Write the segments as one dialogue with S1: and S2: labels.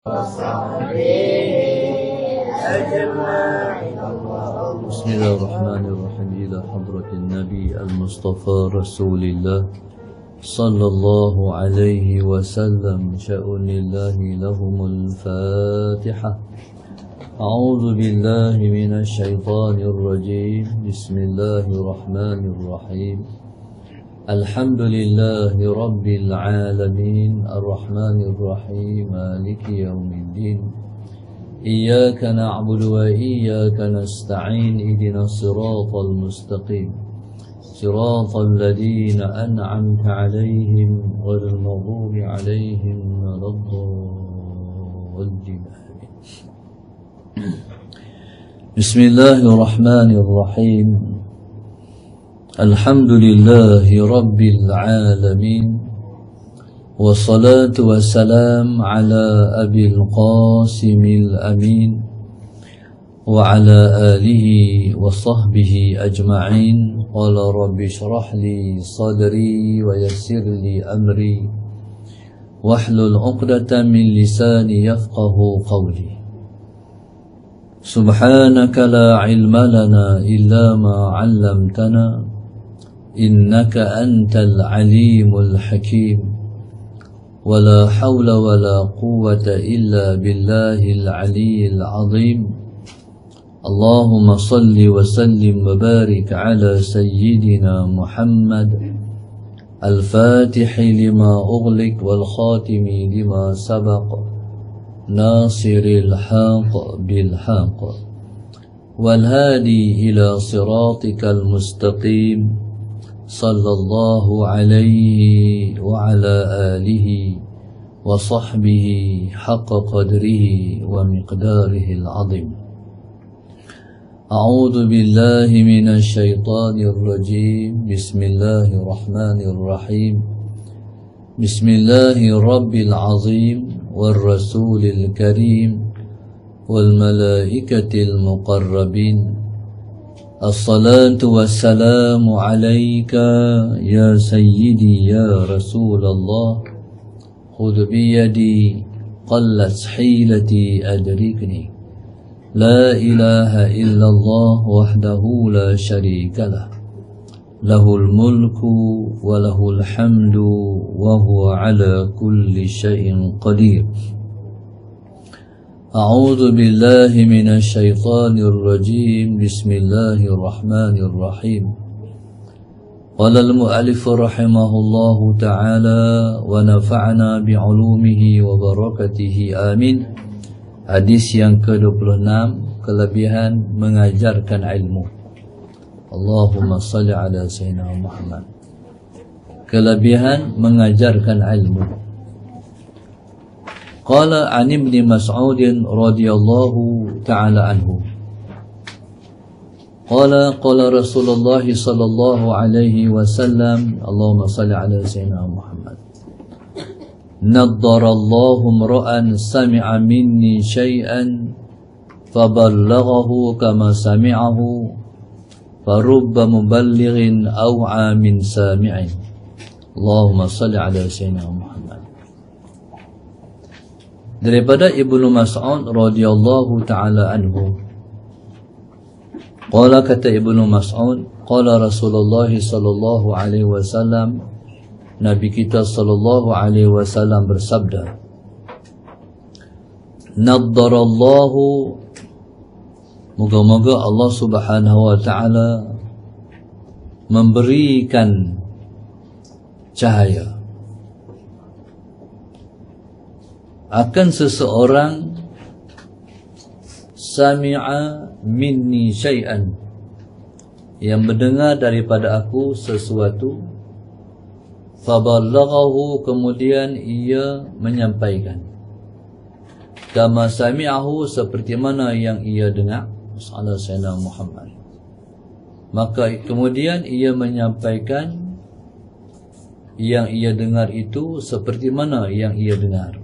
S1: بسم الله الرحمن الرحيم. إلى حضرة النبي المصطفى رسول الله صلى الله عليه وسلم. شأن الله لهم الفاتحة. أعوذ بالله من الشيطان الرجيم. بسم الله الرحمن الرحيم. الحمد لله رب العالمين الرحمن الرحيم مالك يوم الدين. إياك نعبد وإياك نستعين. اهدنا الصراط المستقيم صراط الذين أنعمت عليهم غير المغضوب عليهم ولا الضالين. بسم الله الرحمن الرحيم. الحمد لله رب العالمين والصلاة والسلام على أبي القاسم الأمين وعلى آله وصحبه أجمعين. قال رب اشرح لي صدري ويسر لي أمري واحلل عقدة من لساني يفقه قولي. سبحانك لا علم لنا إلا ما علمتنا إنك أنت العليم الحكيم. ولا حول ولا قوة إلا بالله العلي العظيم. اللهم صل وسلم وبارك على سيدنا محمد الفاتح لما أغلق والخاتم لما سبق ناصر الحق بالحق والهادي إلى صراطك المستقيم صلى الله عليه وعلى آله وصحبه حق قدره ومقداره العظيم. أعوذ بالله من الشيطان الرجيم. بسم الله الرحمن الرحيم. بسم الله رب العظيم والرسول الكريم والملائكة المقربين. الصلاة والسلام عليك يا سيدي يا رسول الله. خذ بيدي قلت حيلتي أدركني. لا إله إلا الله وحده لا شريك له. له الملك وله الحمد وهو على كل شيء قدير. أعوذ بالله من الشيطان الرجيم. بسم الله الرحمن الرحيم. قال المؤلف رحمه الله تعالى ونفعنا بعلومه وبركاته آمين. Hadis yang ke-26, kelebihan mengajarkan ilmu. Allahumma salli ala sayyidina Muhammad. Kelebihan mengajarkan ilmu. Qala an Ibn Mas'ud radhiyallahu ta'ala anhu. Qala Rasulullah sallallahu alaihi wasallam. Allahumma salli ala sayyidina Muhammad. Naddarallahu imra'an sami'a minni syai'an faballaghahu kama sami'ahu farubba muballighin aw'a min sami'in. Allahumma salli ala sayyidina Muhammad. Daripada Ibnu Mas'ud radhiyallahu ta'ala anhu, qala, kata Ibnu Mas'ud, qala Rasulullah sallallahu alaihi wasallam, Nabi kita sallallahu alaihi wasallam bersabda, naddarallahu, moga-moga Allah subhanahu wa ta'ala memberikan cahaya akan seseorang sami'a minni syai'an, yang mendengar daripada aku sesuatu, faballaghahu, kemudian ia menyampaikan, kama sami'ahu, seperti mana yang ia dengar, sallallahu alaihi Muhammad, maka kemudian ia menyampaikan yang ia dengar itu seperti mana yang ia dengar.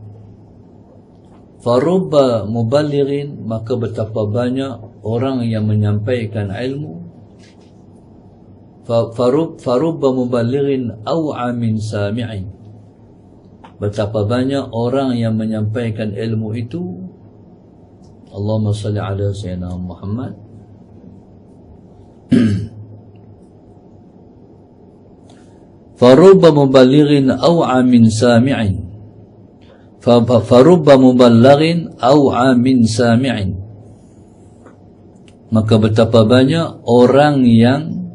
S1: Farubba muballighin, maka betapa banyak orang yang menyampaikan ilmu. Farubba muballighin aw'a min sami'in, betapa banyak orang yang menyampaikan ilmu itu. Allahumma salli ala sayyidina Muhammad. Farubba muballighin aw'a min sami'in. Farubba muballighin aw'a min sami'in. Maka betapa banyak orang yang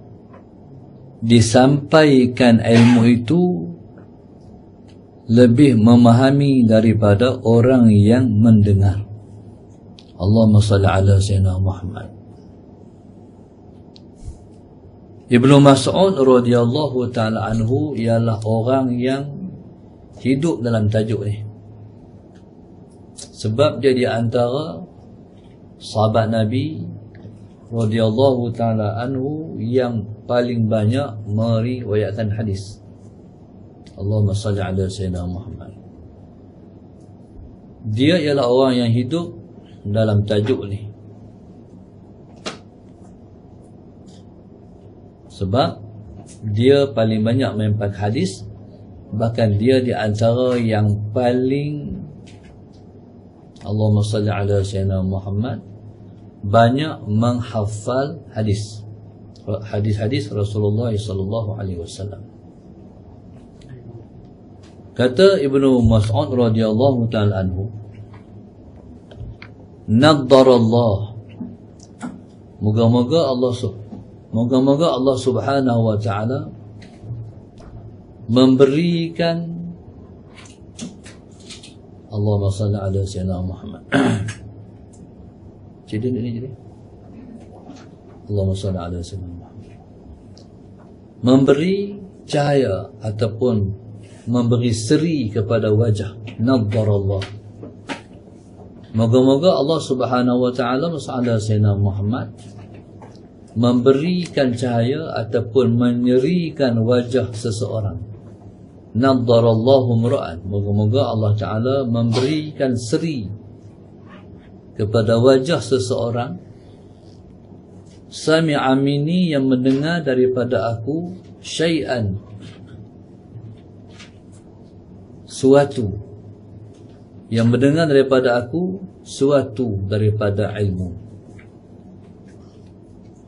S1: disampaikan ilmu itu lebih memahami daripada orang yang mendengar. Allahumma salli ala sayyidina Muhammad. Ibnu Mas'ud radhiyallahu ta'ala anhu ialah orang yang hidup dalam tajuk ni. Sebab dia di antara sahabat Nabi radhiyallahu ta'ala anhu yang paling banyak meriwayatkan hadis. Allahumma salli ala sayyidina Muhammad. Dia ialah orang yang hidup dalam tajuk ni. Sebab dia paling banyak menyampaikan hadis, bahkan dia di antara yang paling, Allahumma salli ala sayyidina Muhammad, banyak menghafal hadis. Hadis-hadis Rasulullah sallallahu alaihi wasallam. Kata Ibnu Mas'ud radhiyallahu ta'ala anhu, naddarallah, moga-moga Allah subhanahu wa ta'ala memberikan, Allahumma salli ala sayyidina Muhammad. Jadi ini jadi Allahumma salli ala sayyidina Muhammad, memberi cahaya ataupun memberi seri kepada wajah. Naddarallah, moga-moga Allah subhanahu wa ta'ala ala sayyidina Muhammad memberikan cahaya ataupun menyerikan wajah seseorang. Naddarallahu mura'an, moga-moga Allah Ta'ala memberikan seri kepada wajah seseorang. Sami'a minni, yang mendengar daripada aku, syai'an, suatu, yang mendengar daripada aku suatu daripada ilmu.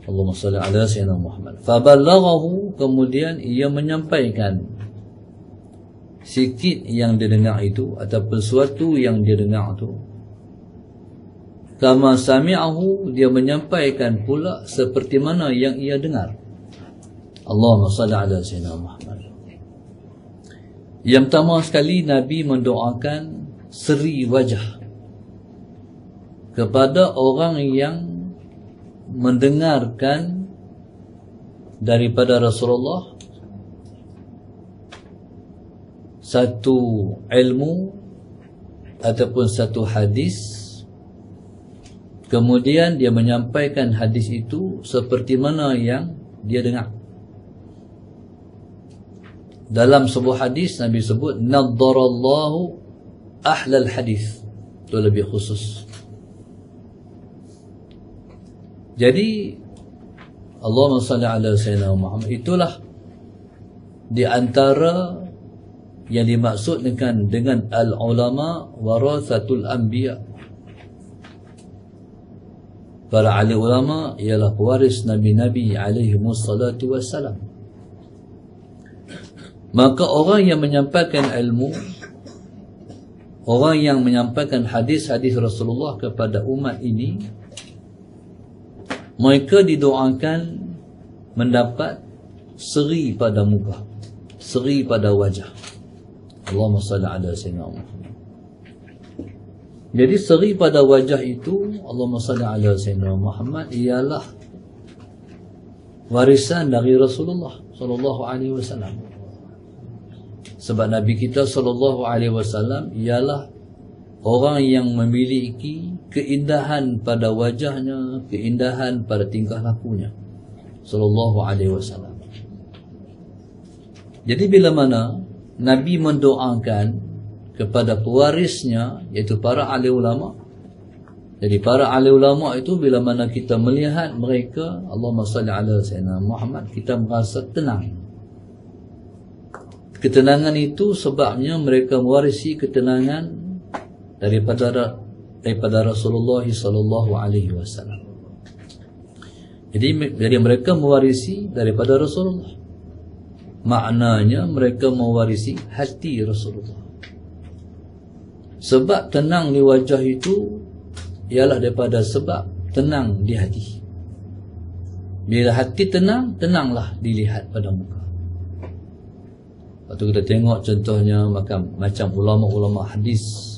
S1: Allahumma salli ala sayyidina Muhammad. Faballaghahu, kemudian ia menyampaikan sikit yang dia dengar itu ataupun sesuatu yang dia dengar itu. Kama sami'ahu, dia menyampaikan pula seperti mana yang ia dengar. Allahumma salli ala sayyidina Muhammad. Yang pertama sekali, Nabi mendoakan seri wajah kepada orang yang mendengarkan daripada Rasulullah satu ilmu ataupun satu hadis, kemudian dia menyampaikan hadis itu seperti mana yang dia dengar. Dalam sebuah hadis Nabi sebut naddarallahu ahlal hadis, itu lebih khusus. Jadi Allahumma salli ala sayyidina Muhammad, itulah di antara yang dimaksud dengan al-ulama warathatul anbiya. Para ahli ulama ialah pewaris nabi-nabi alaihi wassalatu wassalam. Maka orang yang menyampaikan ilmu, orang yang menyampaikan hadis-hadis Rasulullah kepada umat ini, mereka didoakan mendapat seri pada muka, seri pada wajah. Allahumma salli ala sayyidina Muhammad. Jadi seri pada wajah itu, Allahumma salli ala sayyidina Muhammad, ialah warisan dari Rasulullah sallallahu alaihi wasallam. Sebab Nabi kita sallallahu alaihi wasallam ialah orang yang memiliki keindahan pada wajahnya, keindahan pada tingkah lakunya, sallallahu alaihi wasallam. Jadi bila mana Nabi mendoakan kepada pewarisnya, iaitu para ahli ulama, jadi para ahli ulama itu bila mana kita melihat mereka, Allahumma salli ala sayyidina Muhammad, kita merasa tenang. ketenangan itu sebabnya mereka mewarisi ketenangan daripada Rasulullah sallallahu alaihi wasallam. Jadi mereka mewarisi daripada Rasulullah. Maknanya mereka mewarisi hati Rasulullah. Sebab tenang di wajah itu ialah daripada sebab tenang di hati. Bila hati tenang, tenanglah dilihat pada muka. Lepas tu kita tengok contohnya macam ulama-ulama hadis.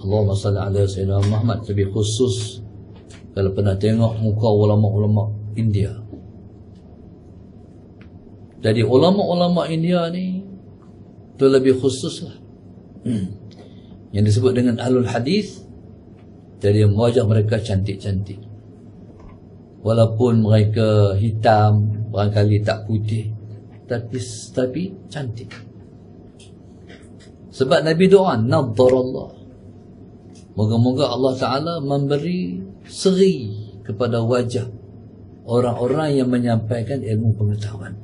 S1: Allahumma salli ala Sayyidina Muhammad, lebih khusus kalau pernah tengok muka ulama-ulama India. Jadi ulama-ulama India ni tu lebih khusus lah. Yang disebut dengan ahlul hadis. Jadi wajah mereka cantik-cantik. Walaupun mereka hitam, barangkali tak putih, tapi cantik. Sebab Nabi doa, nadharallah, moga-moga Allah Ta'ala memberi seri kepada wajah orang-orang yang menyampaikan ilmu pengetahuan.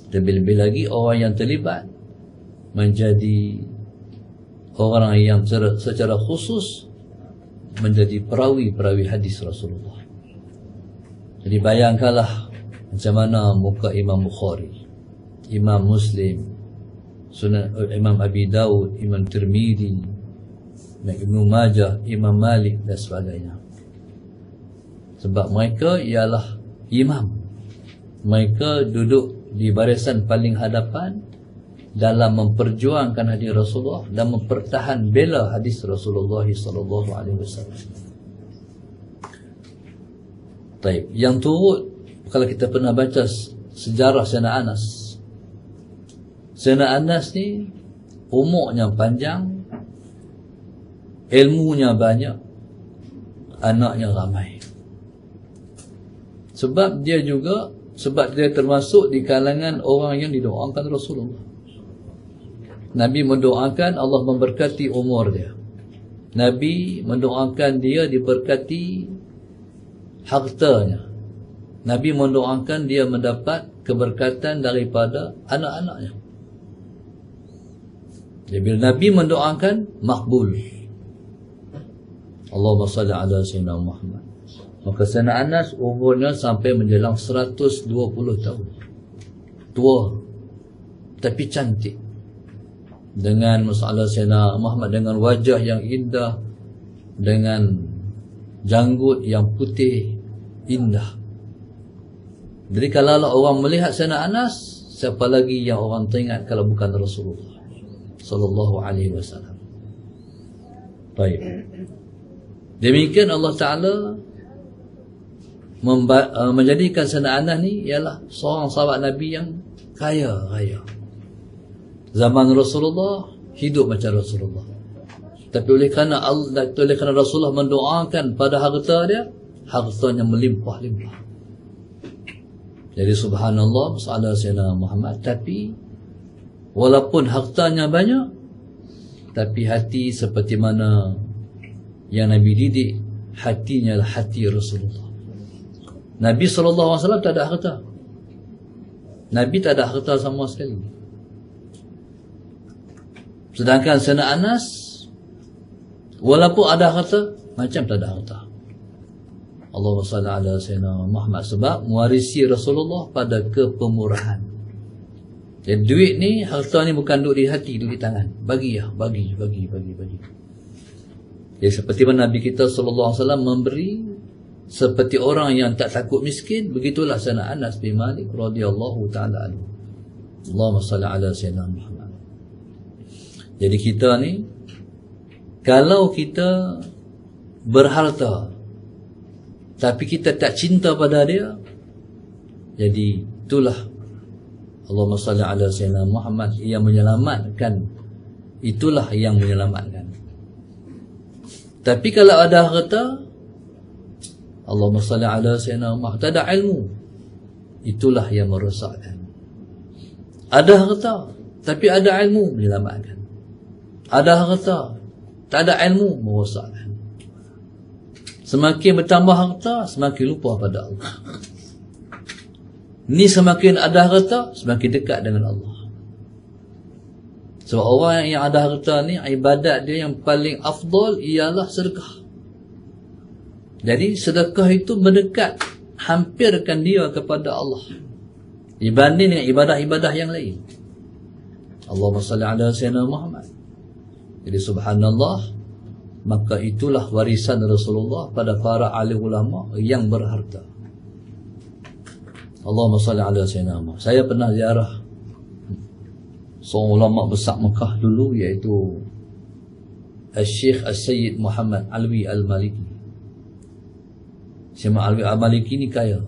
S1: Lebih-lebih lagi orang yang terlibat menjadi orang yang secara khusus menjadi perawi-perawi hadis Rasulullah. Jadi bayangkanlah macam mana muka Imam Bukhari, Imam Muslim, Imam Abi Dawud, Imam Tirmidzi, Ibnu Majah, Imam Malik dan sebagainya. Sebab mereka ialah imam. Mereka duduk di barisan paling hadapan dalam memperjuangkan hadis Rasulullah dan mempertahan bela hadis Rasulullah sallallahu alaihi wasallam. Baik, yang turut kalau kita pernah baca sejarah Sayyidina Anas. Sayyidina Anas ni umurnya panjang, ilmunya banyak, anaknya ramai. Sebab dia termasuk di kalangan orang yang didoakan Rasulullah. Nabi mendoakan Allah memberkati umur dia. Nabi mendoakan dia diberkati hartanya. Nabi mendoakan dia mendapat keberkatan daripada anak-anaknya. Jadi bila Nabi mendoakan, makbul. Allahumma salli ala Sayyidina Muhammad. Maka Sayyidina Anas umurnya sampai menjelang 120 tahun. Tua, tapi cantik. Dengan masalah Sayyidina Muhammad dengan wajah yang indah, dengan janggut yang putih indah. Jadi kalau orang melihat Sayyidina Anas, siapa lagi yang orang teringat kalau bukan Rasulullah sallallahu alaihi wasallam. Baik. Demikian Allah Taala menjadikan Sayyidina Anas ni ialah seorang sahabat Nabi yang kaya raya. Zaman Rasulullah hidup macam Rasulullah. Tapi oleh kerana Rasulullah mendoakan pada harta dia, hartanya melimpah-limpah. Jadi subhanallah, sallallahu Sayyidina Muhammad, tapi walaupun hartanya banyak, tapi hati seperti mana yang Nabi didik, hatinya adalah hati Rasulullah. Nabi SAW tak ada harta. Nabi tak ada harta sama sekali. Sedangkan Sayyidina Anas, walaupun ada harta, macam tak ada harta. Allahumma salli ala Sayyidina Muhammad. Sebab mewarisi Rasulullah pada kepemurahan. Jadi duit ni, harta ni bukan duduk di hati, duduk di tangan. Bagi. Jadi seperti mana Nabi kita SAW memberi, seperti orang yang tak takut miskin, begitulah Sayyidina Anas bin Malik radhiyallahu ta'ala anhu. Allahumma salli ala Sayyidina Muhammad. Jadi kita ni, kalau kita berharta, tapi kita tak cinta pada dia, jadi itulah Allahumma salli ala Sayyidina Muhammad yang menyelamatkan. Itulah yang menyelamatkan. Tapi kalau ada harta, Allahumma salli ala Sayyidina Muhammad, tak ada ilmu, itulah yang merosakkan. Ada harta, tapi ada ilmu, menyelamatkan. Ada harta, tak ada ilmu, merosakkan. Semakin bertambah harta, semakin lupa pada Allah. Ni semakin ada harta, semakin dekat dengan Allah. Sebab orang yang ada harta ni, ibadat dia yang paling afdal ialah sedekah. Jadi sedekah itu mendekat, hampirkan dia kepada Allah dibanding dengan ibadah-ibadah yang lain. Allahumma salli ala sayyidina Muhammad. Jadi subhanallah, maka itulah warisan Rasulullah pada para alim ulama yang berharta. Allahumma salli ala sayyidina Muhammad. Saya pernah ziarah seorang ulama besar Mekah dulu, iaitu Al-Syekh Al-Sayyid Muhammad Alwi Al-Maliki. Syekh Alwi Al-Maliki ni kaya.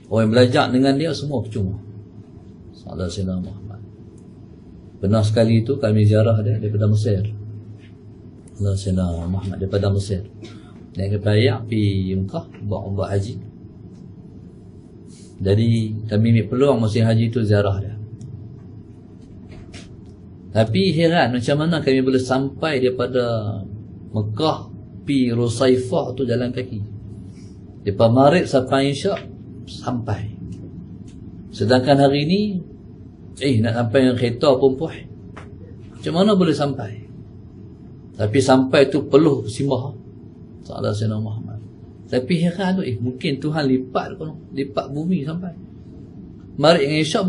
S1: Orang yang belajar dengan dia semua percuma. Salah Sayyidina Muhammad. Pernah sekali itu kami ziarah dia daripada Mesir. Salah Sayyidina Muhammad daripada Mesir. Naik ke Payak, pergi Mekah, buat umrah haji. Jadi kami ambil peluang musim haji itu ziarah dia. Tapi heran macam mana kami boleh sampai daripada Mekah pergi Rusaifah tu jalan kaki. Daripada Maghrib sampai Isyak sampai. Sedangkan hari ni nak sampai dengan kereta pun puas. Macam mana boleh sampai? Tapi sampai tu peluh simbah Salah Sayyidina Muhammad. Tapi heran tu mungkin Tuhan lipat bumi sampai. Maghrib dengan Isyak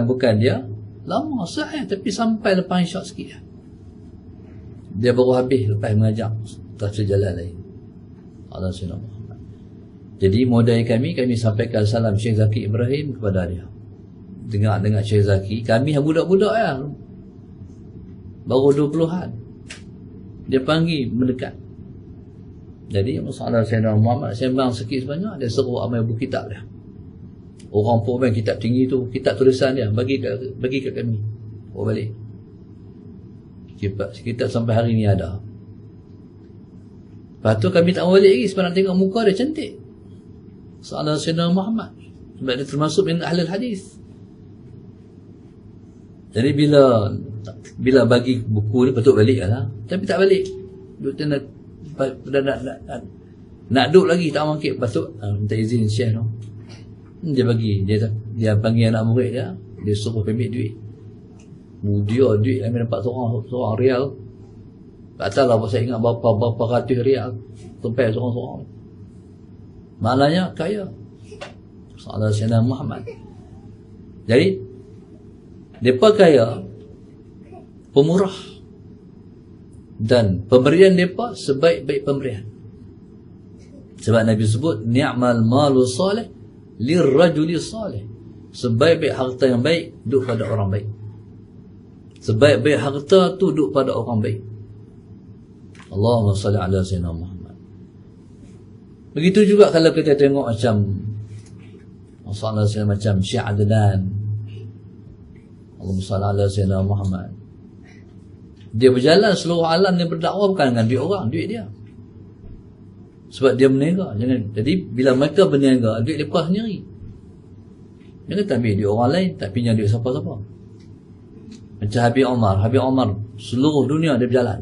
S1: bukan dia lama sahih, tapi sampai lepas Isyak sikit dia baru habis lepas mengajar tak jalan lain. Allah Sayyidina Muhammad. Jadi modal kami sampaikan salam Syekh Zaki Ibrahim kepada dia. Dengar Syekh Zaki, kami yang budak-budak baru 20-an. Dia panggil mendekat. Jadi masalah Sayyidina Muhammad sembang sikit sebanyak, dia seru amai buku kitab dia. Orang pun main kitab tinggi tu, kitab tulisan dia bagi kat kami. Balik. Kitab sampai hari ni ada. Lepas tu kami tak balik lagi sebab nak tengok muka dia cantik. Salah Sayyidina Muhammad. Sebab dia termasuk min ahlul hadis. Jadi bila bagi buku ni patut balik lah. Tapi tak balik. Nak duduk lagi tak mungkin. Patut minta izin Syekh tu. Dia bagi, dia panggil anak murid dia suruh ambil duit. Duit kami dapat seorang rial. Tak tahu lah saya ingat berapa ratus rial. Sampai seorang-seorang. Maknanya kaya. Salah Sayyidina Muhammad. Jadi mereka kaya, pemurah, dan pemberian mereka sebaik-baik pemberian. Sebab Nabi sebut ni'mal malu salih lirrajuli salih. Sebaik-baik harta yang baik duduk pada orang baik. Sebaik-baik harta tu duduk pada orang baik. Allahumma salli ala sayyidina Muhammad. Begitu juga kalau kita tengok macam masalah macam Syekh Adnan. Allahumma salli ala sayyidina Muhammad. Dia berjalan seluruh alam, dia berdakwah bukan dengan duit orang, duit dia. Sebab dia berniaga. Jadi bila mereka berniaga, duit mereka sendiri. Jangan tak ambil duit orang lain, tak pinjam duit siapa-siapa. Macam Habib Omar, seluruh dunia dia berjalan.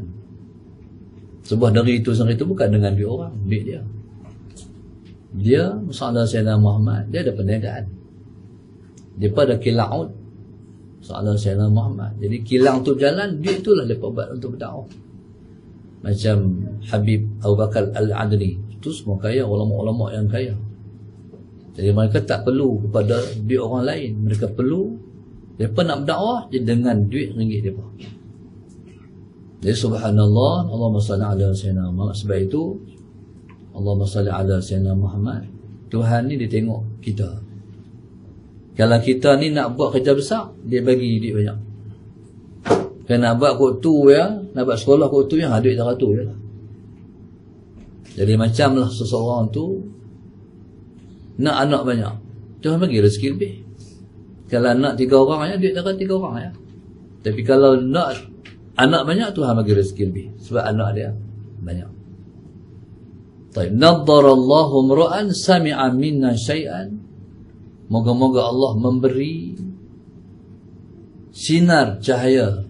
S1: Sebab dari itu sampai itu bukan dengan duit orang, duit dia. Dia masalah Sayyidina Muhammad, dia ada perniagaan. Dia pada kilaut masalah Sayyidina Muhammad. Jadi kilang tu jalan, duit itulah dia buat untuk berdakwah. Macam Habib Abu Bakar Al-Adni, itu semua kaya, ulama-ulama yang kaya. Jadi mereka tak perlu kepada duit orang lain. Mereka perlu, mereka nak berdakwah je dengan duit ringgit mereka. Jadi subhanallah, Allahumma salli ala sayyidina Muhammad. Sebab itu Allahumma salli ala sayyidina Muhammad. Tuhan ni dia tengok kita. Kalau kita ni nak buat kerja besar, dia bagi duit banyak. Kalau nak buat kot tu nak buat sekolah kot tu duit 100 je lah. Jadi macamlah seseorang tu nak anak banyak, Tuhan bagi rezeki lebih. Kalau nak 3 orang duit dapat 3 orang Tapi kalau nak anak banyak, Tuhan bagi rezeki lebih. Sebab anak dia banyak. Taib. Naddarallahu mra'an sami'a minna syai'an. Moga-moga Allah memberi sinar cahaya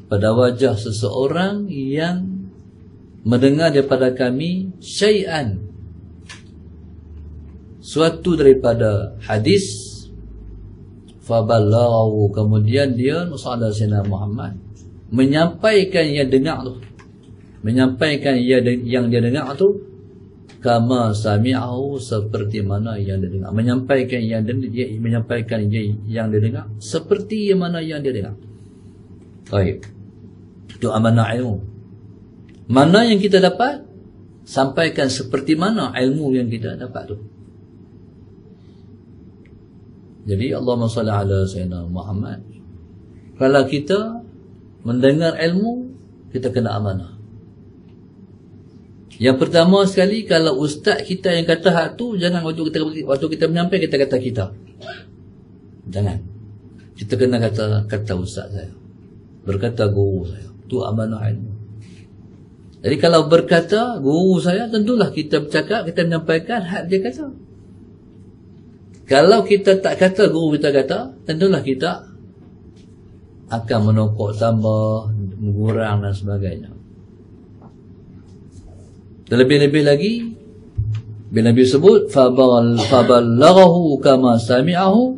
S1: pada wajah seseorang yang mendengar daripada kami syai'an, suatu daripada hadis, fabalaghu, kemudian dia Rasulullah Sayyidina Muhammad menyampaikan yang dengar tu, menyampaikan yang dia dengar tu, kama sami'ahu, seperti mana yang dia dengar, menyampaikan yang dia dengar seperti yang mana yang dia dengar. Baik, itu amanah ilmu. Mana yang kita dapat, sampaikan seperti mana ilmu yang kita dapat tu. Jadi Allahumma salli ala Sayyidina Muhammad. Kalau kita mendengar ilmu, kita kena amanah. Yang pertama sekali, kalau ustaz kita yang kata hak tu, jangan waktu kita menyampaikan kita kata kita. Jangan. Kita kena kata ustaz saya, berkata guru saya. Tu amanah ilmu. Jadi kalau berkata guru saya, tentulah kita bercakap, kita menyampaikan hak dia kata. Kalau kita tak kata guru kita kata, tentulah kita akan menokok tambah, mengurang dan sebagainya. Terlebih-lebih lagi, bila Nabi sebut fabalaghahu kama sami'ahu,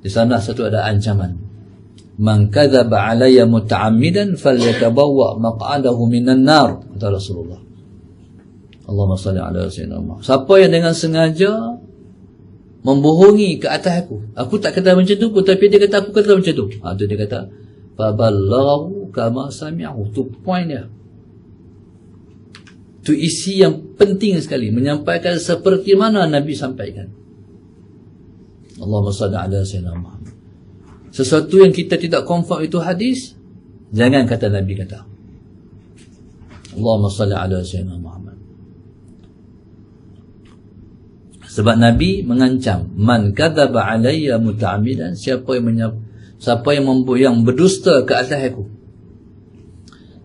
S1: di sana satu ada ancaman. Man kadzaba alayya muta'ammidan falyatabawwa maq'adahu minan nar, kata Rasulullah. Allahumma salli ala sayyidina Muhammad. Siapa yang dengan sengaja membohongi ke atas aku tak kata macam tu pun, tapi dia kata aku kata macam tu. Tu dia kata fabalaghahu kama sami'ahu. Tu point dia. Tu isi yang penting sekali, menyampaikan seperti mana Nabi sampaikan. Allahumma salli ala sayyidina Muhammad. Sesuatu yang kita tidak confirm itu hadis, jangan kata Nabi kata. Allahumma salli ala sayyidina Muhammad. Sebab Nabi mengancam, man kadzaba alayya muta'ammidan, siapa yang berdusta ke atas aku.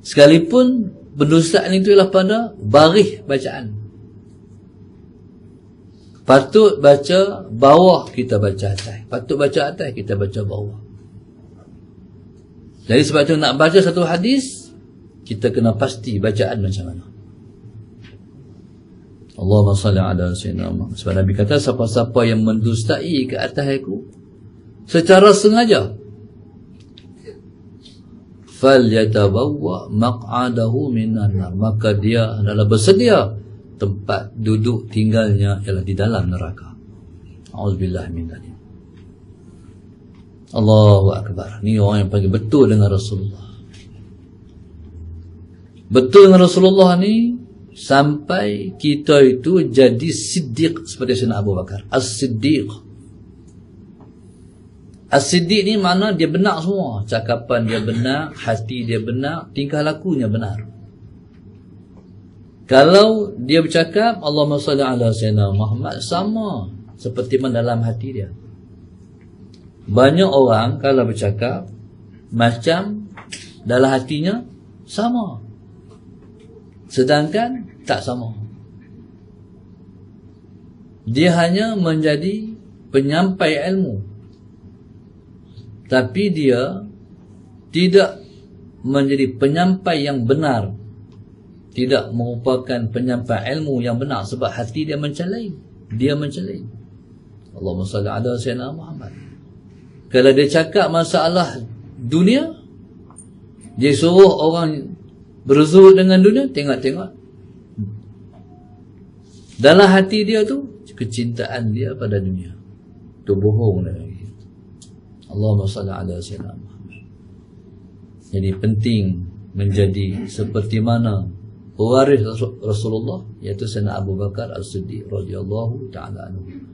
S1: Sekalipun berdustaan itu ialah pada baris bacaan. Patut baca bawah, kita baca atas. Patut baca atas, kita baca bawah. Jadi sebab itu nak baca satu hadis, kita kena pasti bacaan macam mana. Allahumma salli ala sayyidina Muhammad. Sebab Nabi kata, siapa-siapa yang mendustai ke atas aku secara sengaja, falyatabawwa maq'adahu minan nar, maka dia adalah bersedia tempat duduk tinggalnya ialah di dalam neraka. Auzubillah min dzalik. Allahu akbar. Ni orang yang panggil betul dengan Rasulullah. Betul dengan Rasulullah ni sampai kita itu jadi siddiq seperti Sayyidina Abu Bakar. As-Siddiq. As-Siddiq ni makna dia benar semua. Cakapan dia benar, hati dia benar, tingkah lakunya benar. Kalau dia bercakap Allahumma salli ala sayyidina Muhammad, sama seperti mana dalam hati dia. Banyak orang kalau bercakap macam dalam hatinya sama, sedangkan tak sama. Dia hanya menjadi penyampai ilmu, tapi dia tidak menjadi penyampai yang benar, tidak merupakan penyampai ilmu yang benar, sebab hati dia macam lain. Dia macam lain. Allahumma salli ala sayyidina Muhammad. Kalau dia cakap masalah dunia, dia suruh orang berzuhud dengan dunia, tengok-tengok dalam hati dia tu kecintaan dia pada dunia. Tu bohong lagi. Allahumma salli ala sayyidina Muhammad. Jadi penting menjadi seperti mana pewaris Rasulullah, iaitu Sayyidina Abu Bakar As-Siddiq radhiyallahu ta'ala anhu.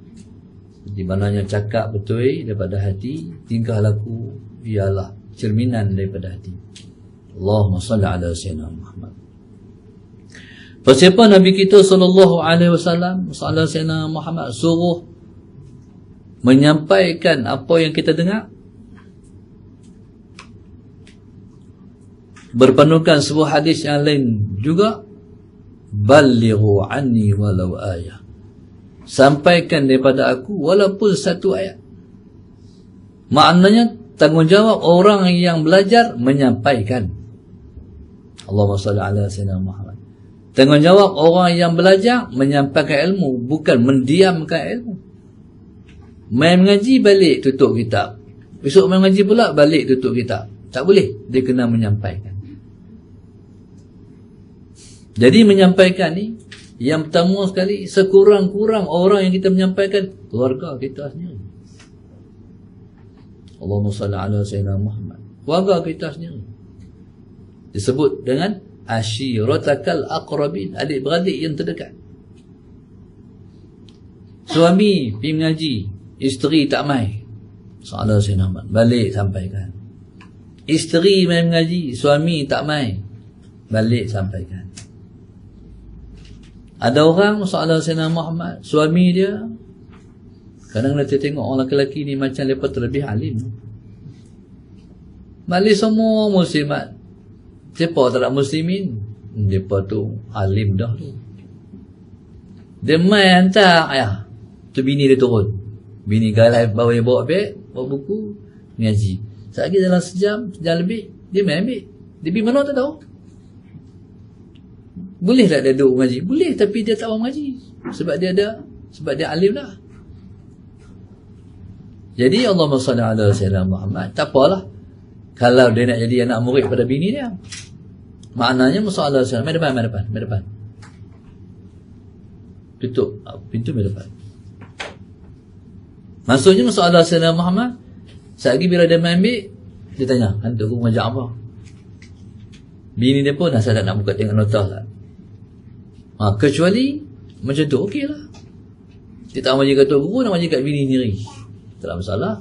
S1: Di mananya cakap betul daripada hati, tingkah laku ialah cerminan daripada hati. Allahumma salli ala sayyidina Muhammad. Siapa Nabi kita sallallahu alaihi wasallam, sayyidina Muhammad, suruh menyampaikan apa yang kita dengar, berpandukan sebuah hadis yang lain juga, balighu anni walau ayah, sampaikan daripada aku walaupun satu ayat. Maknanya tanggungjawab orang yang belajar menyampaikan. Allahumma salli ala sayyidina Muhammad. Tanggungjawab orang yang belajar menyampaikan ilmu, bukan mendiamkan ilmu. Main mengaji, balik tutup kitab. Besok main mengaji pula, balik tutup kitab. Tak boleh. Dia kena menyampaikan. Jadi menyampaikan ni, yang pertama sekali, sekurang-kurang orang yang kita menyampaikan, keluarga kita sendiri. Allahumma salli ala sayyidina Muhammad. Keluarga kita sendiri. Disebut dengan ashiratakal aqrabin, adik-beradik yang terdekat. Suami pergi mengaji, isteri tak mai. Salah Sayyidina Muhammad, balik sampaikan. Isteri mai mengaji, suami tak mai, balik sampaikan. Ada orang salah Sayyidina Muhammad, suami dia kadang-kadang kita tengok orang lelaki ni macam mereka terlebih alim. Balik semua muslimat, siapa tak ada muslimin, mereka tu alim dah tu. Dia main hantar ayah, tu bini dia turun. Bini galai bawa beg, bawa buku, ngaji. Sekali dalam sejam lebih, dia main ambil. Dia pergi mana tak tahu. Boleh tak dia duduk ngaji? Boleh, tapi dia tak mau ngaji. Sebab dia alim dah. Jadi Allahumma salli ala sayyidina Muhammad. Tak apalah kalau dia nak jadi anak murid pada bini dia. Maknanya masalah saya, mai depan. Tutup pintu mai depan. Maksudnya masalah Sayyidina Muhammad, sekali bila dia ambil, dia tanya, hantu aku mengajar apa? Bini dia pun dah sadar nak buka tengok nota tak? Kecuali macam tu, okey lah. Dia tak maji kat guru, nak maji kat bini sendiri. Tak ada masalah.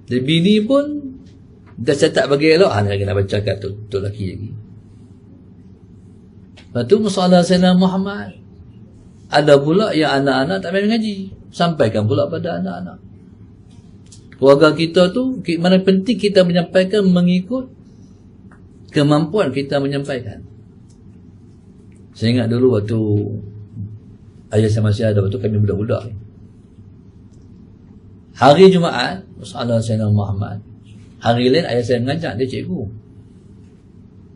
S1: Jadi bini pun dah catat bagi elok, dia lagi nak baca kat tu lelaki lagi. Lepas tu masalah Sayyidina Muhammad, ada pula yang anak-anak tak main mengaji, sampaikan pula pada anak-anak. Keluarga kita tu, mana penting kita menyampaikan mengikut kemampuan kita menyampaikan. Saya ingat dulu waktu ayah saya masih ada, waktu kami budak-budak, hari Jumaat masalah Sayyidina Muhammad, hari lain ayah saya mengajak, dia cikgu.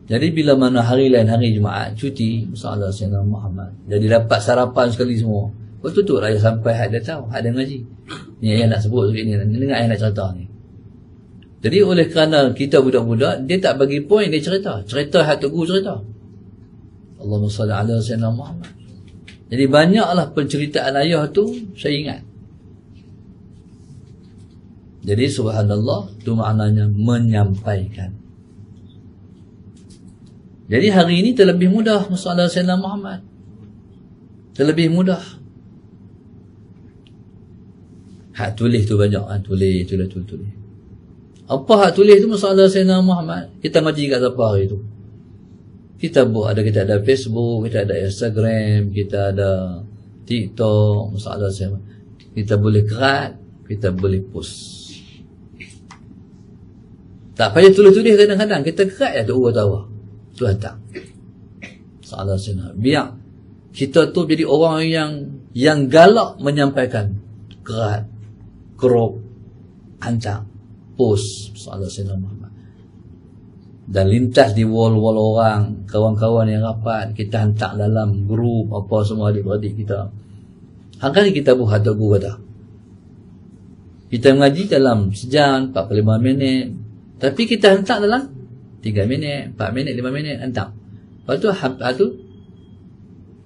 S1: Jadi bila mana hari lain, hari Jumaat, cuti, masalah Sayyidina Muhammad. Jadi dapat sarapan sekali semua. Waktu tu ayah sampai dia tahu, dia ngaji. Ni ayah nak sebut ni, dengar ayah nak cerita ni. Jadi oleh kerana kita budak-budak, dia tak bagi poin, dia cerita hak tu guru cerita. Allahumma salli ala Sayyidina Muhammad. Jadi banyaklah penceritaan ayah tu saya ingat. Jadi subhanallah, tu maknanya menyampaikan. Jadi hari ini terlebih mudah masalah Sayyidina Muhammad. Terlebih mudah. Hak tulis tu banyak. Tulis. Apa hak tulis tu masalah Sayyidina Muhammad? Kita ngaji kat siapa hari tu? Kita ada Facebook, kita ada Instagram, kita ada TikTok, masalah Sayyidina Muhammad. Kita boleh kerat, kita boleh post. Tak payah tulis-tulis kadang-kadang. Kita kerat ya tu tahu. Tu hantar. Salah Sayyidina. Biar kita tu jadi orang yang galak menyampaikan. Kerat, kerop, hantar, post. Salah Sayyidina Muhammad. Dan lintas di wall-wall orang, kawan-kawan yang rapat, kita hantar dalam grup apa semua adik-beradik kita. Hari kita buat atau guru kata. Kita mengaji dalam sejam 45 minit. Tapi kita hantar dalam 3 minit, 4 minit, 5 minit hantar. Lepas tu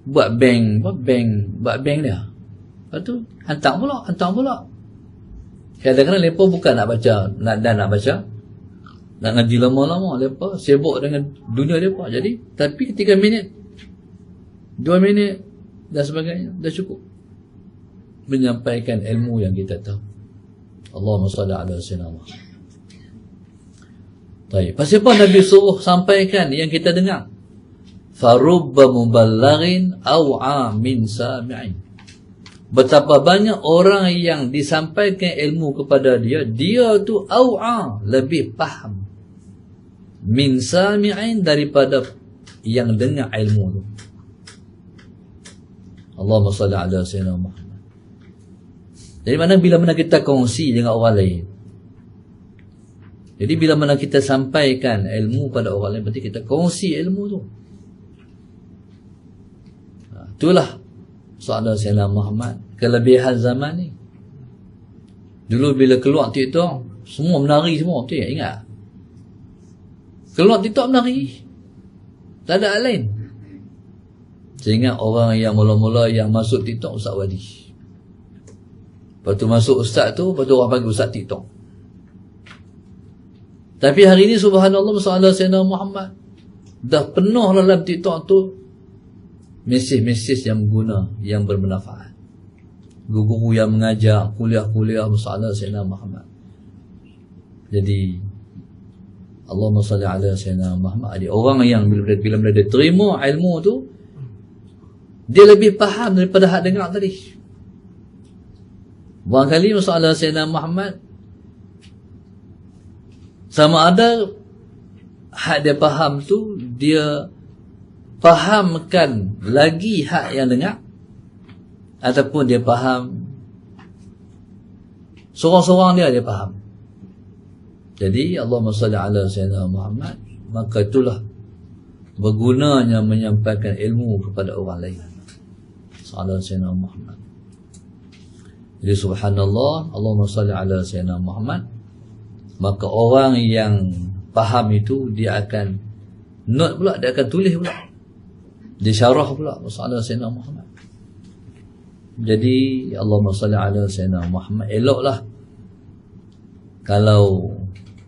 S1: buat bank dia. Lepas tu hantar pula. Kadang-kadang mereka bukan nak baca, nak baca, nak ngaji lama-lama, mereka sibuk dengan dunia mereka. Jadi, tapi 3 minit, 2 minit dan sebagainya, dah cukup menyampaikan ilmu yang kita tahu. Allahumma salli ala sayyidina Muhammad. Baik, pasal apa Nabi suruh sampaikan yang kita dengar? Farubba muballighin aw'a min sami'in. Betapa banyak orang yang disampaikan ilmu kepada dia tu aw'a, lebih faham min sami'in daripada yang dengar ilmu tu. Allahumma salli ala sayyidina Muhammad. Jadi bila mana kita kongsi dengan orang lain, jadi bila mana kita sampaikan ilmu pada orang lain, berarti kita kongsi ilmu tu. Itulah soalan Sayyidina Muhammad, kelebihan zaman ni. Dulu bila keluar TikTok, semua menari semua, betul ya? Ingat? Keluar TikTok menari, tak ada hal lain. Sehingga orang yang mula-mula yang masuk TikTok, Ustaz Wadi. Lepas tu masuk Ustaz tu, lepas tu orang panggil Ustaz TikTok. Tapi hari ini subhanallah, soalan Sayyidina Muhammad, dah penuh dalam TikTok tu mesej-mesej yang berguna, yang bermanfaat. Guru-guru yang mengajar, kuliah-kuliah masalah Sayyidina Muhammad. Jadi Allahumma salli ala Sayyidina Muhammad. Orang yang bila dia terima ilmu tu, dia lebih faham daripada hak dengar tadi. Barangkali masalah Sayyidina Muhammad sama ada hak dia faham tu, dia fahamkan lagi hak yang dengar, ataupun dia faham seorang-seorang dia faham. Jadi Allahumma salli ala Sayyidina Muhammad, maka itulah bergunanya menyampaikan ilmu kepada orang lain. Sallallahu Sayyidina Muhammad. Jadi subhanallah, Allahumma salli ala Sayyidina Muhammad, maka orang yang faham itu dia akan note pula, dia akan tulis pula, dia syarah pula masalah Sayyidina Muhammad. Jadi Allahumma salli ala Sayyidina Muhammad, eloklah kalau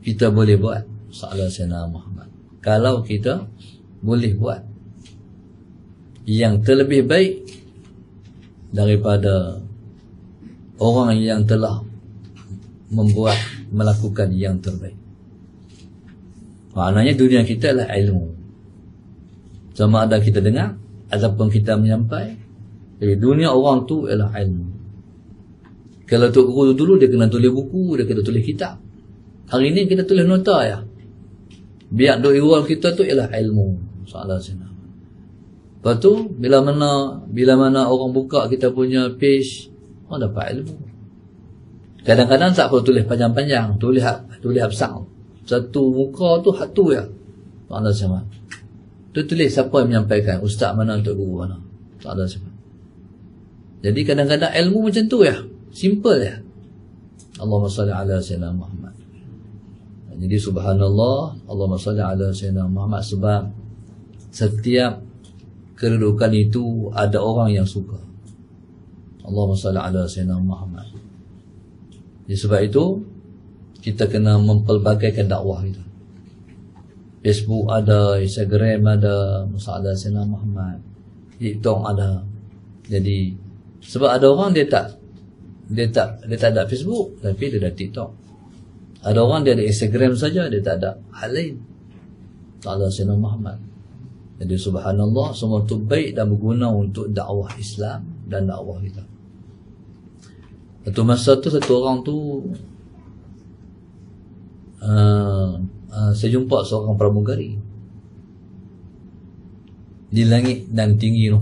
S1: kita boleh buat masalah Sayyidina Muhammad. Kalau kita boleh buat, yang terlebih baik daripada orang yang telah melakukan yang terbaik. Maknanya dunia kita adalah ilmu. Sama ada kita dengar ataupun kita menyampai. Jadi dunia orang tu ialah ilmu. Kalau Tok Guru dulu dia kena tulis buku, dia kena tulis kitab. Hari ni kita tulis nota ya. Biar duk iwal kita tu ialah ilmu. Soalan sana. Lepas tu bila mana orang buka kita punya page, orang dapat ilmu. Kadang-kadang tak perlu tulis panjang-panjang, tulis besar. Satu muka tu hatu ya. Soalan sana. Tu tulis siapa yang menyampaikan, ustaz mana, Tok Guru mana. Soalan sana. Jadi kadang-kadang ilmu macam tu ya. Simple ya. Allahumma salli ala Sayyidina Muhammad. Jadi subhanallah, Allahumma salli ala Sayyidina Muhammad, sebab setiap kedudukan itu ada orang yang suka. Allahumma salli ala Sayyidina Muhammad. Jadi sebab itu kita kena mempelbagaikan dakwah kita. Facebook ada, Instagram ada, masalah Sayyidina Muhammad, TikTok ada. Jadi sebab ada orang dia tak ada Facebook, tapi dia ada TikTok. Ada orang dia ada Instagram saja, dia tak ada hal lain. Ta'ala Sayyidina Muhammad. Jadi subhanallah, semua itu baik dan berguna untuk dakwah Islam dan dakwah kita. Satu masa tu satu orang tu saya jumpa seorang pramugari di langit dan tinggi tu,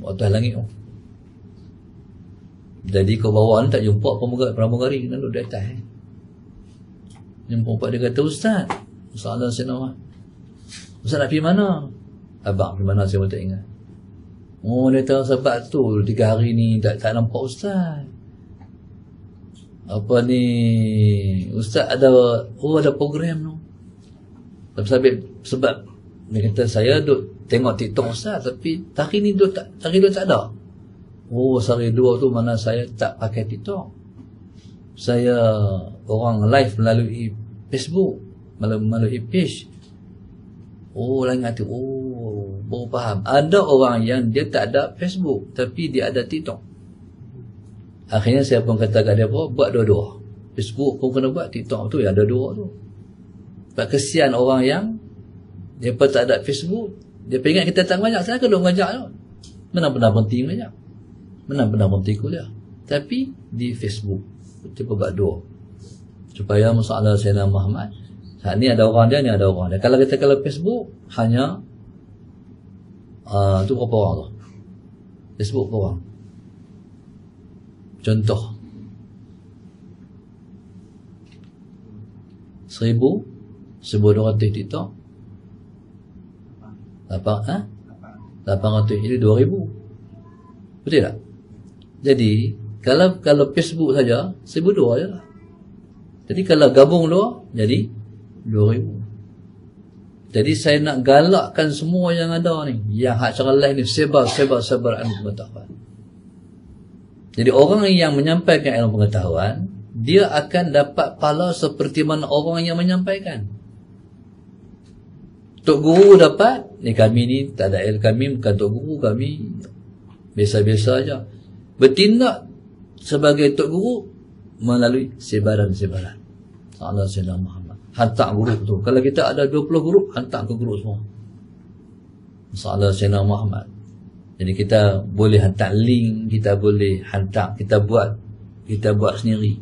S1: atas langit tu. Jadi kau bawah ni tak jumpa pramugari, kena duduk di atas. Jumpa dia kata, Ustaz Salah Sayyidina Ustaz nak pergi mana? Abang pergi mana saya pun tak ingat. Oh, dia tahu sebab tu 3 hari ni tak nampak Ustaz. Apa ni, Ustaz ada program tu. Sebab dia kata saya duk tengok TikTok Ustaz, tapi hari ni tak ada. Oh, sehari 2 tu mana saya tak pakai TikTok. Saya orang live melalui Facebook, melalui page. Oh, lain hati. Oh, baru faham. Ada orang yang dia tak ada Facebook, tapi dia ada TikTok. Akhirnya saya pun kata kat dia, buat dua-dua. Facebook pun kena buat, TikTok tu ya ada dua tu. Sebab kesian orang yang dia pun tak ada Facebook, dia pengen kita tak banyak, saya kena ngajak tu. Mana pernah penting ngajak, mana pernah penting kuliah. Tapi di Facebook kita buat dua, supaya masalah Sayyidina Muhammad, saat ni ada orang dia, ni ada orang dia. Kalau Facebook hanya tu berapa orang tu? Facebook berapa orang? Contoh 1,200 TikTok. 800 ini 2000. Betul tak? Jadi kalau Facebook saja 1,200 je lah. Jadi kalau gabung dua jadi 2,000. Jadi saya nak galakkan semua yang ada ni, yang hak cara lain ni, sebar ilmu pengetahuan. Jadi orang yang menyampaikan ilmu pengetahuan, dia akan dapat pahala seperti mana orang yang menyampaikan. Tok Guru dapat, ni kami ni tak ada ilmu, kami bukan Tok Guru, kami biasa-biasa aja. Bertindak sebagai Tok Guru melalui sebaran-sebaran. Allah Sayyidina Muhammad. Hantar guru tu. Kalau kita ada 20 guru, hantar ke guru semua. Allah Sayyidina Muhammad. Jadi kita boleh hantar link, kita boleh hantar, kita buat sendiri.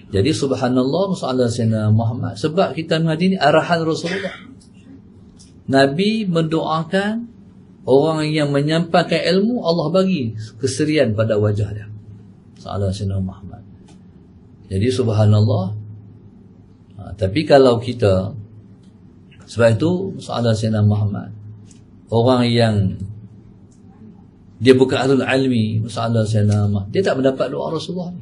S1: Jadi subhanallah, Allah Sayyidina Muhammad. Sebab kita menghadiri arahan Rasulullah. Nabi mendoakan orang yang menyampaikan ilmu, Allah bagi keserian pada wajah dia. Allah Sayyidina Muhammad. Jadi subhanallah. Tapi kalau kita, sebab itu Allah Sayyidina Muhammad, orang yang dia bukan ahlul ilmi, Allah Sayyidina Muhammad, dia tak mendapat doa Rasulullah ni.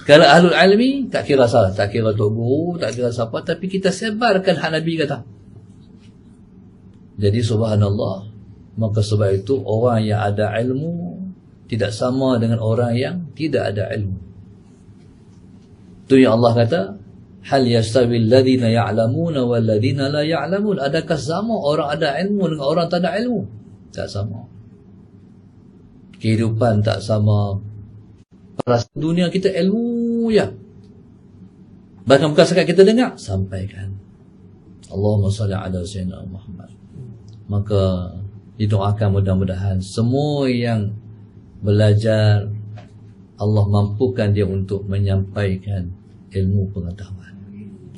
S1: Kalau ahlul ilmi, tak kira salah, tak kira Tok Guru, tak kira siapa, tapi kita sebarkan hak Nabi kata. Jadi subhanallah, maka sebab itu orang yang ada ilmu tidak sama dengan orang yang tidak ada ilmu. Itu yang Allah kata, hal yastawi alladhina ya'lamuna wal ladhina la ya'lamun. Adakah sama orang ada ilmu dengan orang tak ada ilmu? Tak sama. Kehidupan tak sama. Perasaan dunia kita ilmu ya. Bahkan bukan sekadar kita dengar, sampaikan. Allahumma salli ala sayyidina Muhammad. Maka didoakan mudah-mudahan semua yang belajar, Allah mampukan dia untuk menyampaikan ilmu pengetahuan.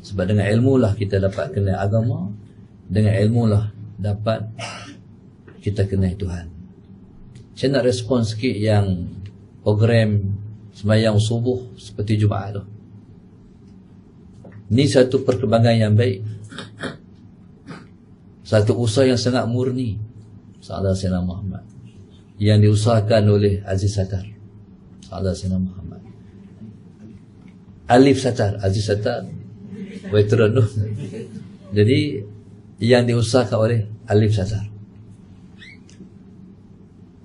S1: Sebab dengan ilmu lah kita dapat kenal agama, dengan ilmu lah dapat kita kenal Tuhan. Saya nak respon sikit yang program sembahyang subuh seperti Jumaat tu. Ini satu perkembangan yang baik, satu usaha yang sangat murni Allah Sayyidina Muhammad, yang diusahakan oleh Aziz Sattar Allah Sayyidina Muhammad. Alif Sattar, Aziz Sattar veteran tu. Jadi yang diusahakan oleh Alif Sattar,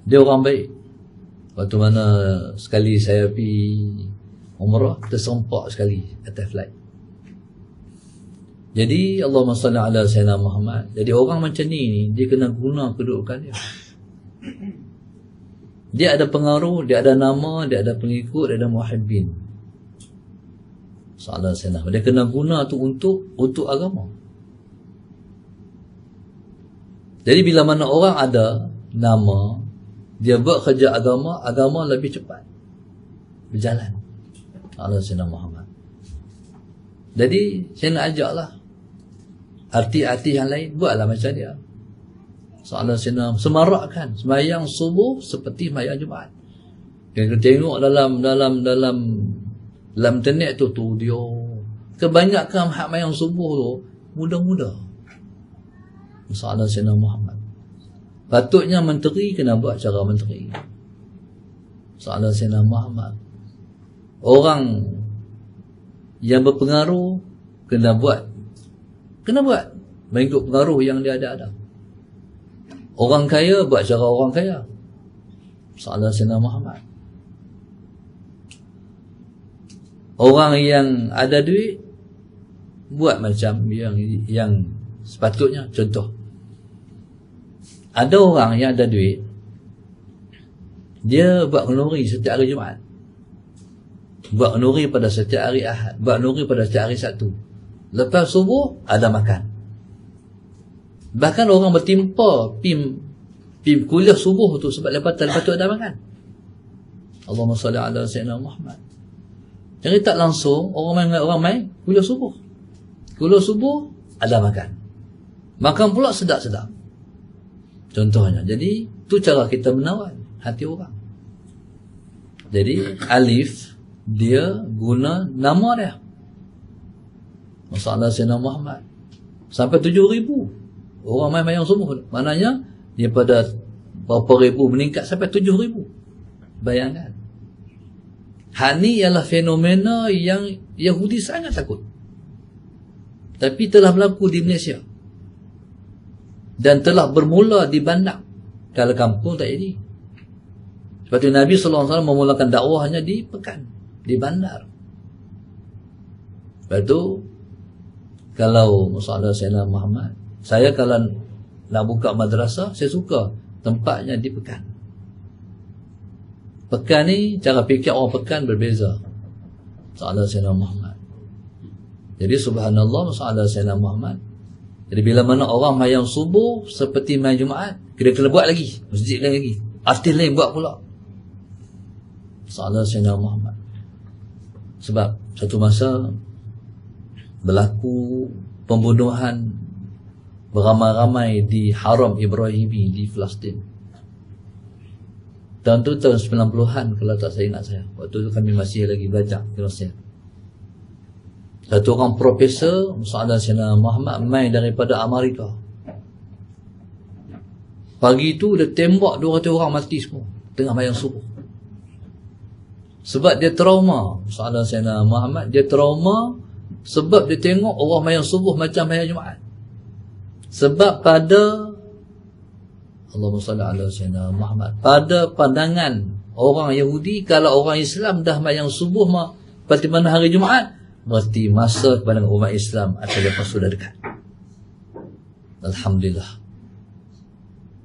S1: dia orang baik. Waktu mana sekali saya pergi umrah, tersempak sekali atas flight. Jadi Allahumma salli ala sayyidina Muhammad. Jadi orang macam ni dia kena guna kedudukan dia. Dia ada pengaruh, dia ada nama, dia ada pengikut, dia ada muhibbin. Sallallahu alaihi wasallam. Dia kena guna tu untuk agama. Jadi bila mana orang ada nama, dia buat kerja agama, agama lebih cepat berjalan. Allah Sayyidina Muhammad. Jadi saya nak ajaklah artis-artis yang lain buatlah macam dia. Sallallahu alaihi wasallam semarakkan sembahyang subuh seperti sembahyang Jumaat. Kita tengok dalam internet tu dia kebanyakan hak sembahyang subuh tu muda-muda. Sallallahu alaihi wasallam Muhammad. Patutnya menteri kena buat cara menteri. Sallallahu alaihi wasallam Muhammad. Orang yang berpengaruh kena buat mengikut pengaruh yang dia ada. Orang kaya buat cara orang kaya. Sallallahu alaihi wasallam Muhammad. Orang yang ada duit buat macam yang sepatutnya. Contoh, ada orang yang ada duit, dia buat kenduri setiap hari Jumaat, buat kenduri pada setiap hari Ahad, buat kenduri pada setiap hari Sabtu. Lepas subuh ada makan. Bahkan orang bertimpa pim kuliah subuh tu sebab lepas tu ada makan. Allahumma salli ala sayyidina Muhammad. Jadi tak langsung orang main kuliah subuh. Kuliah subuh ada makan. Makan pula sedap-sedap. Contohnya. Jadi tu cara kita menawan hati orang. Jadi Alif dia guna nama dia. Masalah Sayyidina Muhammad. Sampai 7,000 orang main subuh. Maknanya daripada berapa ribu meningkat sampai 7,000. Bayangkan. Hal ni ialah fenomena yang Yahudi sangat takut. Tapi telah berlaku di Malaysia. Dan telah bermula di bandar. Kalau kampung tak jadi. Sebab itu Nabi SAW memulakan dakwahnya di Pekan, di bandar. Sebab itu, kalau masalah Sayyidina Muhammad, saya kalau nak buka madrasah, saya suka tempatnya di Pekan. Pekan ni, cara fikir orang Pekan berbeza. Masalah Sayyidina Muhammad. Jadi subhanallah, masalah Sayyidina Muhammad. Jadi bila mana orang mayang subuh seperti mayang Jumaat, kena buat lagi, masjid lagi, artis lain buat pula. Masalah Sayyidina Muhammad. Sebab satu masa berlaku pembunuhan beramai-ramai di Haram Ibrahimi di Palestin. Tahun tu tahun 90-an kalau tak saya ingat saya. Waktu tu kami masih lagi belajar di Mesir. Satu orang profesor masalah Sayyidina Muhammad main daripada Amerika. Pagi tu dia tembak 200 orang mati semua tengah mayang subuh. Sebab dia trauma. Masalah Sayyidina Muhammad, dia trauma sebab dia tengok orang mayang subuh macam mayang Jumaat. Sebab pada Allahumma salli ala Sayyidina Muhammad, pada pandangan orang Yahudi, kalau orang Islam dah mayang subuh seperti mana hari Jumaat, berarti masa kepada umat Islam akan lepas sudah dekat. Alhamdulillah.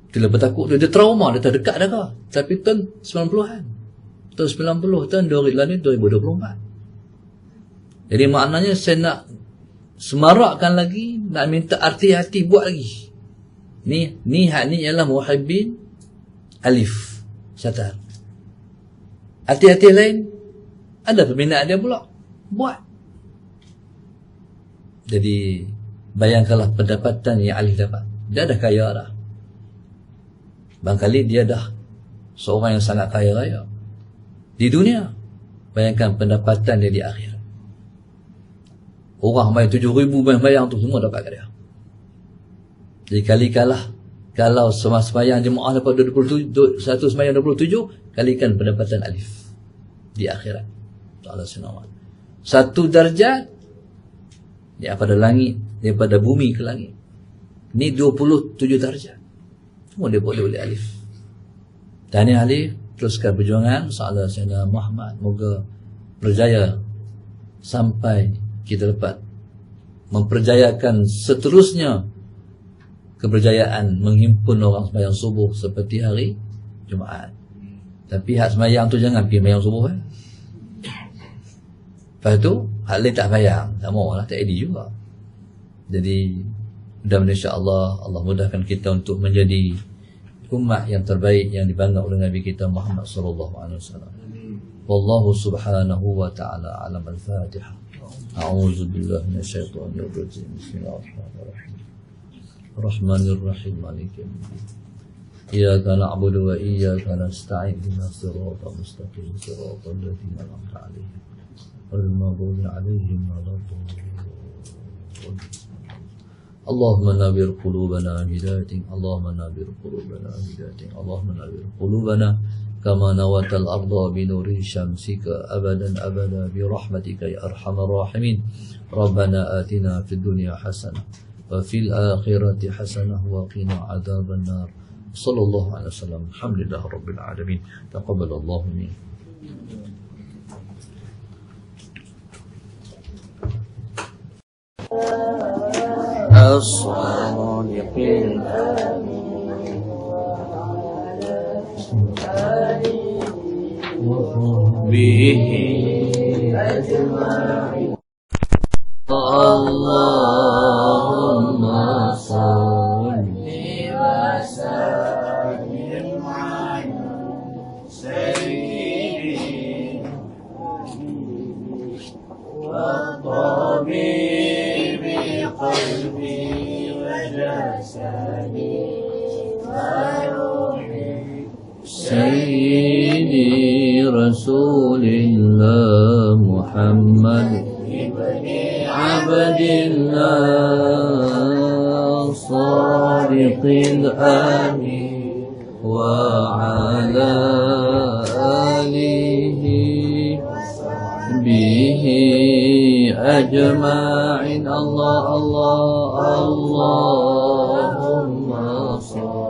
S1: Dia bertakut dia trauma, dia tak dekat dah kah. Tapi tahun 90-an. Tahun 90, tahun 2024. Jadi maknanya saya nak semarakkan lagi, nak minta hati-hati buat lagi. Ni ialah muhibbin alif syatar. Hati-hati lain ada pembinaan dia pula buat. Jadi bayangkanlah pendapatan yang alif dapat. Dia dah kaya dah. Barangkali dia dah seorang yang sangat kaya raya di dunia. Bayangkan pendapatan dia di akhirat. Orang bayar 7,000 bayang tu semua dapat kat dia. Jadi kali-kalah kalau sembahyang jemaah dapat 27, satu sembahyang 27, kalikan pendapatan alif di akhirat. Allah SWT. Satu darjat daripada langit, daripada bumi ke langit. Ni 27 darjat. Semua dia boleh alif. Dan ni alif teruskan perjuangan sahabat Sayyidina Muhammad. Moga berjaya sampai kita dapat memperjayakan seterusnya keberjayaan menghimpun orang sembahyang subuh seperti hari Jumaat. Tapi hak sembahyang tu jangan pergi sembahyang subuh kan. Lepas tu hak lain tak sembahyang, tak mau lah, tak edit juga. Jadi mudah-mudahan insya-Allah Allah mudahkan kita untuk menjadi umat yang terbaik yang dibangga oleh Nabi kita Muhammad sallallahu alaihi wasallam. Wallahu subhanahu wa ta'ala alam. Al-Fatihah. A'udzu billahi minasyaitonir rajim. Bismillahirrahmanirrahim. Rahmanirrahim. Maliki yaumiddin. Iyyaka na'budu wa iyyaka nasta'in. Ihdinas siratal mustaqim. Siratal ladzina an'amta 'alaihim ghairil maghdubi 'alaihim waladdallin. Allahumma nawwir qulubana bihidayatik. Allahumma nawwir qulubana bihidayatik. Allahumma nawwir qulubana kama nawatal arda bi nuri syamsika abadan abada bi rahmatika ya arhamar rahimin. Rabbana atina fid dunya hasanah wa fil akhirati hasanah wa qina adzaban nar. Sallallahu alaihi wasallam. Alhamdulillah rabbil alamin. Taqabbalallahu minna. As-sadiqin bihi ajma'in. Allahumma salli wa sallim ala sayyidina wa tabibi qalbi wa jasadi wa ruhi sayyidi rasulillah Muhammad ibni abdillah sadiq الآمين وعلى آله به أجمعين. الله الله اللهم صل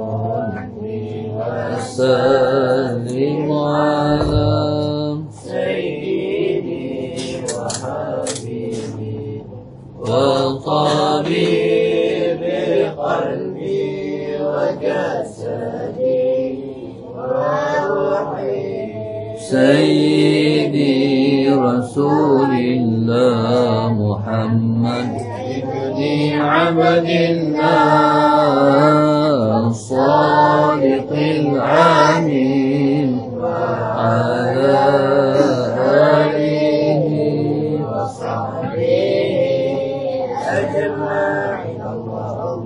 S1: وسلم على سيدي وحبيبي وطبيب قلبي وجسدي وروحي سيدي رسول الله محمد ابن عبد الله الصادق الأمين وعلى آله وصحبه أجمعين.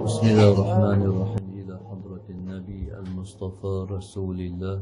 S1: بسم الله الرحمن الرحيم. إلى حضرة النبي المصطفى رسول الله